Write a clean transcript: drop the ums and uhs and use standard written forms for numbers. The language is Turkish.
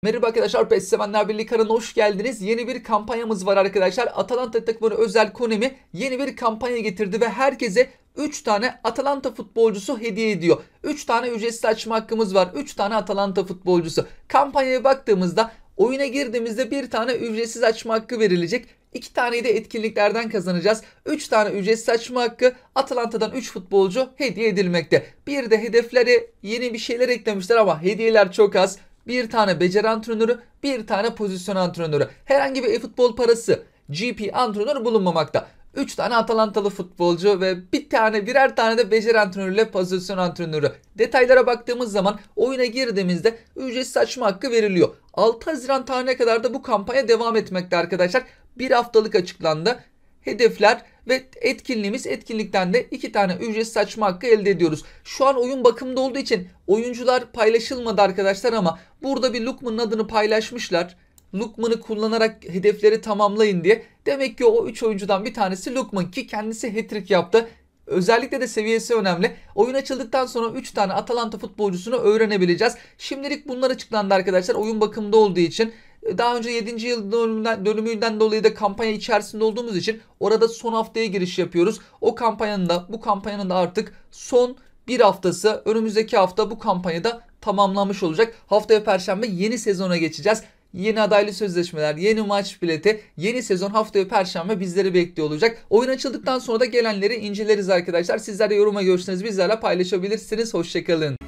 Merhaba arkadaşlar, PES Sevenler Birliği kanalına hoş geldiniz. Yeni bir kampanyamız var arkadaşlar. Atalanta takımı özel Konami yeni bir kampanya getirdi ve herkese 3 tane Atalanta futbolcusu hediye ediyor. 3 tane ücretsiz açma hakkımız var. 3 tane Atalanta futbolcusu. Kampanyaya baktığımızda oyuna girdiğimizde bir tane ücretsiz açma hakkı verilecek. 2 taneyi de etkinliklerden kazanacağız. 3 tane ücretsiz açma hakkı, Atalanta'dan 3 futbolcu hediye edilmekte. Bir de hedefleri yeni bir şeyler eklemişler ama hediyeler çok az. Bir tane beceri antrenörü, bir tane pozisyon antrenörü. Herhangi bir e-futbol parası, GP antrenörü bulunmamakta. 3 tane Atalantalı futbolcu ve birer tane de beceri antrenörüyle pozisyon antrenörü. Detaylara baktığımız zaman oyuna girdiğimizde ücretsiz açma hakkı veriliyor. 6 Haziran tarihine kadar da bu kampanya devam etmekte arkadaşlar. Bir haftalık açıklandı. Hedefler ve etkinlikten de 2 tane ücretsiz açma hakkı elde ediyoruz. Şu an oyun bakımda olduğu için oyuncular paylaşılmadı arkadaşlar ama burada bir Lookman'ın adını paylaşmışlar. Lookman'ı kullanarak hedefleri tamamlayın diye. Demek ki o 3 oyuncudan bir tanesi Lookman ki kendisi hat-trick yaptı. Özellikle de seviyesi önemli. Oyun açıldıktan sonra 3 tane Atalanta futbolcusunu öğrenebileceğiz. Şimdilik bunlar açıklandı arkadaşlar. Oyun bakımda olduğu için. Daha önce 7. yıl dönümünden dolayı da kampanya içerisinde olduğumuz için orada son haftaya giriş yapıyoruz. Bu kampanyanın da artık son bir haftası, önümüzdeki hafta bu kampanyada tamamlanmış olacak. Haftaya Perşembe yeni sezona geçeceğiz. Yeni adaylı sözleşmeler, yeni maç bileti, yeni sezon haftaya Perşembe bizleri bekliyor olacak. Oyun açıldıktan sonra da gelenleri inceleriz arkadaşlar. Sizler de yoruma görüşlerinizi bizlerle paylaşabilirsiniz. Hoşçakalın.